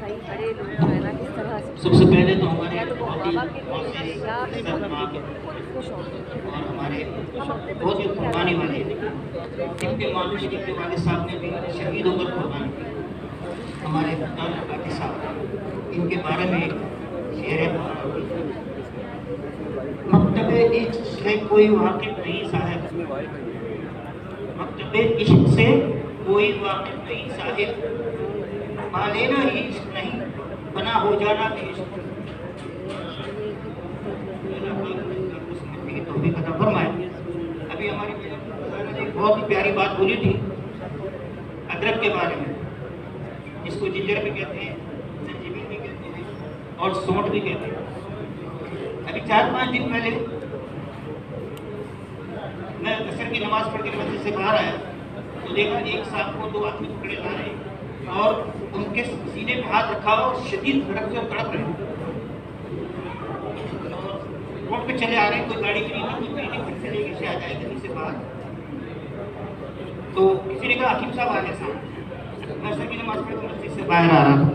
भाई बड़े लोग जो है ना किस तरह से सबसे पहले तो हमारे या तो वो बहुत ही बाबा के लिए या फिर खुद को शौक है। और हमारे हम अपने बहुत ही बच्चों को क्या कुर्बानी वाले सिखाएंगे? इनके मालूम के वाले साहब ने भी शहीद होकर कुर्बानी की। हमारे काफी साहब इनके बारे में शेर मकतबे इश्क से कोई वाकिफ नहीं साहिब, मकतबे इश्क से कोई वाकिफ नहीं साहिब, पा लेना ही इश्क नहीं बना हो जाना भी इश्क। तो भी कदम फरमाए। अभी हमारी ने एक बहुत ही प्यारी बात बोली थी अदरक के बारे में, जिसको जिंजर भी कहते हैं, संजीवनी भी कहते हैं और सौंठ भी कहते हैं। अभी 4-5 दिन पहले मैं असर की नमाज पढ़ के मस्जिद से बाहर आया तो देखा एक साहब को 2 आदमी पकड़े ला रहे और उनके सीने पे हाथ रखा और शदीद धड़क से तड़प रहे। रोड पे चले आ रहे हैं, कोई गाड़ी की नहीं, कोई नहीं, फिर से लेके से आ जाए कहीं से बाहर। तो किसी ने कहा हकीम साहब आ गए साहब। मैं असर की नमाज पढ़ के मस्जिद से बाहर आ रहा था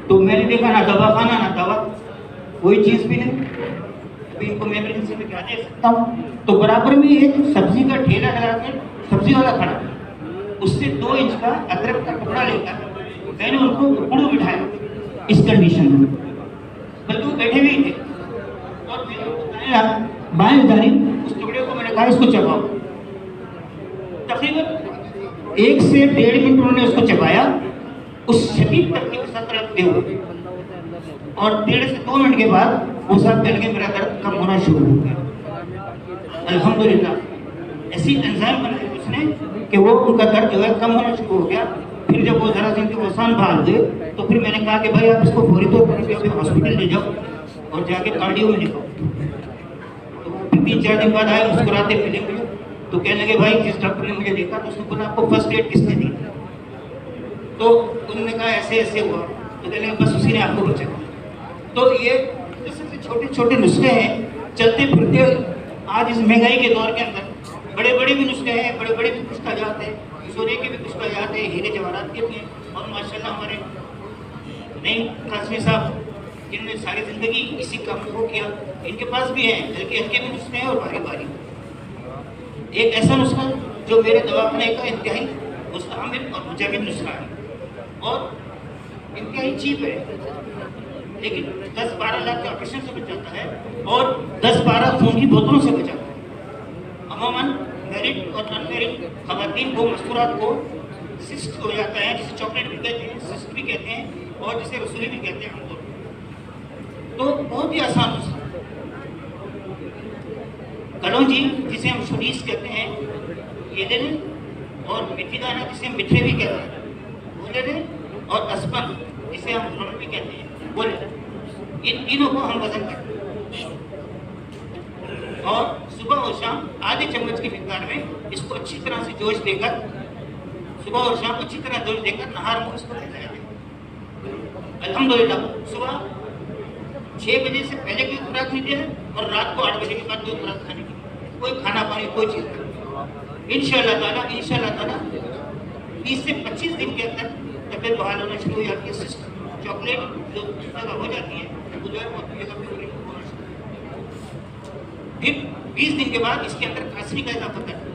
तो मैंने देखा ना दवा खाना ना दवा, कोई चीज भी नहीं। अभी इनको मैं इमरजेंसी में क्या दे सकता हूँ? तो बराबर में एक सब्जी का ठेला लगा के सब्जी वाला खड़ा, उससे 2 इंच का अदरक का टुकड़ा लेकर मैंने उनको गुड़ बिठाया इस कंडीशन में, बल्कि वो बैठे हुए थे और बाएं जानिब उस टुकड़े को मैंने कहा इसको चबाओ। तकरीबन 1 से 1.5 मिनट उन्होंने उसको चबाया उस शदीद तकलीफ के साथ रखते हुए, और 1.5 से 2 मिनट के बाद वो साहब कहने लगे मेरा दर्द कम होना शुरू हो गया। अल्हम्दुलिल्लाह ऐसी एंजाइम बनाई उसने कि वो उनका दर्द जो है कम होना शुरू हो गया। फिर जब वो जरा से इनके वसान भाग गए तो फिर मैंने कहा कि भाई आप इसको फौरी तौर पर अभी हॉस्पिटल ले जाओ और जाके कार्डियो में दिखाओ। तो फिर 3-4 दिन बाद आए मुस्कुराते मिले मुझे, तो कहने लगे भाई जिस डॉक्टर ने मुझे देखा तो उसने बोला आपको फर्स्ट एड किसने दी? तो उन्होंने कहा ऐसे ऐसे हुआ, तो कहने लगे बस उसी ने आपको बचाया। तो ये सबसे छोटे छोटे नुस्खे हैं, चलते फिरते आज इस महंगाई के दौर के अंदर बड़े बड़े भी नुस्खे हैं, बड़े बड़े भी कुछ जाते हैं, सोने के भी कुछ जाते हैं, हीरे जवाहरात के भी हैं। और माशाल्लाह हमारे नईम कासमी साहब जिन्होंने सारी जिंदगी इसी काम को किया, इनके पास भी हैं हल्के हल्के भी नुस्खे हैं और भारी भारी। एक ऐसा नुस्खा जो मेरे दवाखाने का इंतहाई मुस्तअमिल और मुजाहिद नुस्खा है और इंतहाई चीप है, लेकिन 10-12 लाख के ऑपरेशन से बच जाता है और 10-12 खून की बोतलों से बचाता है। अमूमन मैरिड और अनमैरिड खवातीन को मस्तूरात को सिस्ट हो जाता है, जिसे चॉकलेट भी कहते हैं, सिस्ट भी कहते हैं और जिसे रसूली भी कहते हैं हमको। तो बहुत ही आसान है। कलौंजी जिसे हम शुरीस कहते हैं ये ले लें, और मेथी दाना जिसे मिठे भी कहते हैं वो ले लें, और अस्पन जिसे हम भी कहते हैं वो ले लें। इन तीनों को हम वजन करते हैं और सुबह और शाम आधे चम्मच की मिकदार में इसको अच्छी तरह से जोश देकर, सुबह और शाम अच्छी तरह जोश देकर नहार मुंह इसको लेते हैं। अल्हम्दुलिल्लाह सुबह 6 बजे से पहले की खुराक लीजिए और रात को 8 बजे के बाद 2 खुराक खाने की, कोई खाना पानी कोई चीज़ नहीं। इंशाअल्लाह ताला 20 से 25 दिन के अंदर तबियत बहाल होना शुरू हो जाती है। सिस्ट चॉकलेट जो हो जाती है वो जो है वो फिर 20 दिन के बाद इसके अंदर खांसी का इजाफा करता है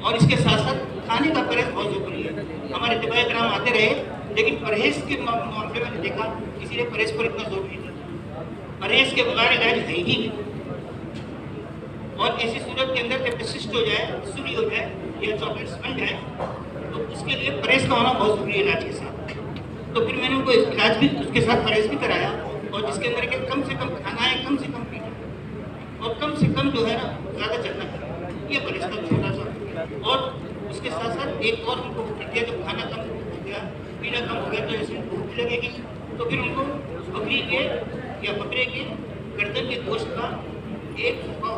और इसके साथ साथ खाने का परहेज बहुत जरूरी है। हमारे तिबाई कराम आते रहे, लेकिन परहेज के मामले में देखा किसी ने परहेज पर इतना जोर नहीं दिया। परहेज के बगैर इलाज है ही नहीं। और ऐसी सूरत के अंदर जब सिस्ट हो जाए, सूरी हो जाए या चॉकलेट्स बन जाए तो उसके लिए परहेज का होना बहुत जरूरी है इलाज के साथ। तो फिर मैंने उनको इलाज भी उसके साथ परहेज भी कराया, और जिसके अंदर के कम से कम खाना है, कम से कम पीना और कम से कम जो है ना ज़्यादा चलना है, ये परहेज का छोटा सा। और उसके साथ साथ एक और उनको प्रक्रिया, जब खाना कम हो गया, पीना कम हो गया तो जैसे भूख भी लगेगी, तो फिर उनको बकरी के या बकरे के गर्दन के गोश्त का एक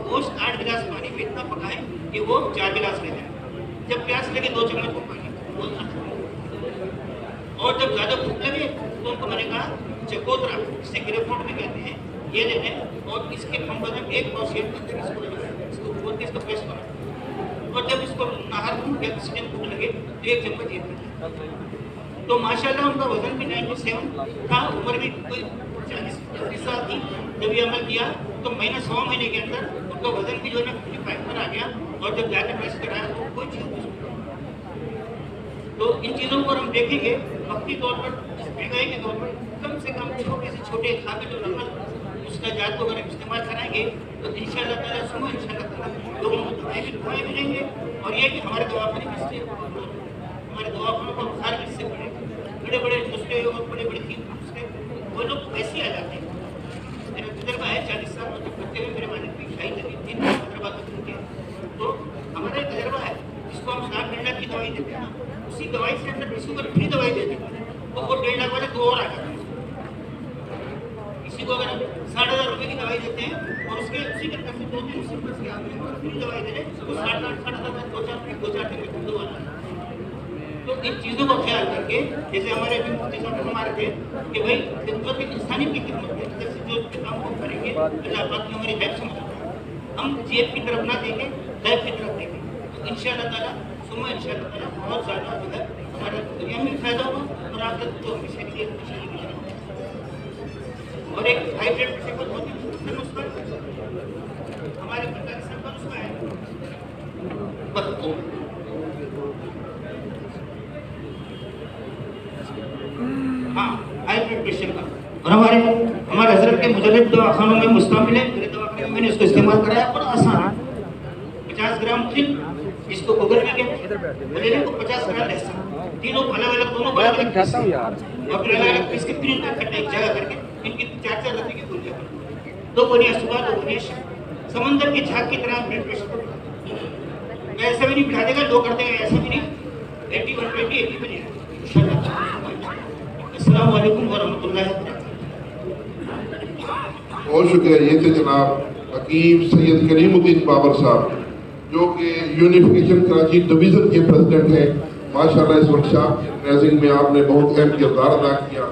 गोश्त 8 गिलास पानी में इतना पकाएं कि वो 4 गिलास ले जाए। जब प्यास लगे 2 चम्मच को पानी, और जब ज़्यादा भूख लगे तो उनको मैंने कहा चकोतरा, जिसे ग्रेपफ्रूट भी कहते हैं, ये ले लें और इसके हम बदल 1 पाव शेयर करते इसको बोल के इसका पेस्ट बनाएं। और जब इसको नहर या किसी दिन भूख लगे तो 1 चम्मच ये तो माशाल्लाह उनका वजन भी 97 था, उम्र भी कोई 40 साल थी जब ये अमल किया। तो महीना 100 महीने के अंदर उनका वजन भी जो है ना 55 पर आ गया, और जब जाकर टेस्ट कराया तो कोई चीज नहीं। तो इन चीज़ों पर हम देखेंगे वक्ती तौर पर, महंगाई के तौर पर कम से कम छोटे से छोटे खाकर जो नकल उसका जात को अगर हम इस्तेमाल कराएंगे तो इंशाअल्लाह ताला सुनो इंशाअल्लाह लोगों को दवाई भी देंगे। और ये कि हमारे दवाखाने किससे, हमारे दवाखानों का बुखार किससे पड़े, बड़े बड़े नुस्खे और बड़े बड़े नुस्खे वो लोग वैसे ही आ जाते हैं। मेरा तजर्बा है 40 साल मतलब करते हुए मेरे वालिद की शाही लगी 3 हैदराबाद में थे। तो हमारा एक तजर्बा है जिसको हम 7 लाख की दवाई देते हैं, उसी दवाई से अंदर किसी को फ्री दवाई दे देते हैं तो वो 1.5 लाख वाले 2 और आ जाते हैं। किसी को अगर 60,000 रुपये की दवाई देते हैं और उसके उसी के अंदर से 2-3 सिंपल से आदमी फ्री दवाई दे रहे तो 60,000 2-4 2 आ जाते हैं। तो इन चीज़ों को ख्याल करके, जैसे हमारे अभी मुफ्ती साहब हमारे थे कि भाई खिदमत एक इंसानियत की खिदमत है, जैसे जो काम हम करेंगे अल्लाह पाक ने हमारी लाइफ समझ हम जेब की तरफ ना देंगे, लाइफ की तरफ देंगे तो इंशाअल्लाह ताला सुम्मा इंशाअल्लाह ताला बहुत ज़्यादा जो है हमारा दुनिया में फायदा होगा और आखिरत तो हमेशा के लिए खुशहाली मिलेगी। और एक हाइड्रेट पेशेंट को बहुत ही नुस्खा हमारे पाकिस्तान का नुस्खा है, बस हाँ हाइब्रिड पेशेंट का। और हमारे हजरत के मुजल्लद दवाखानों में मुस्तमिल है, मेरे दवाखाने में मैंने इसको इस्तेमाल कराया, बड़ा आसान 50 ग्राम खिल, इसको उगल के मलेरिया को 50 ग्राम लहसुन, तीनों अलग अलग दोनों अलग अलग पीस और फिर अलग अलग पीस के फिर इकट्ठा एक जगह करके इनकी 4-4 रत्ती की गोलियां बनी, 2 गोलियां सुबह 2 गोलियां शाम। समंदर की झाग की तरह ब्लड प्रेशर ऐसा भी नहीं बिठा देगा, लोग करते हैं ऐसा भी नहीं, 80 120 80 पे नहीं। अस्सलाम वालेकुम वरहमतुल्लाहि वबरकातुहू। बहुत शुक्रिया। ये थे जनाब हकीम सैयद करीमुद्दीन बाबर साहब जो कि यूनिफिकेशन कराची डिवीज़न के प्रेसिडेंट हैं। माशाल्लाह इस वर्कशॉप की ऑर्गेनाइजिंग में आपने बहुत अहम किरदार अदा किया।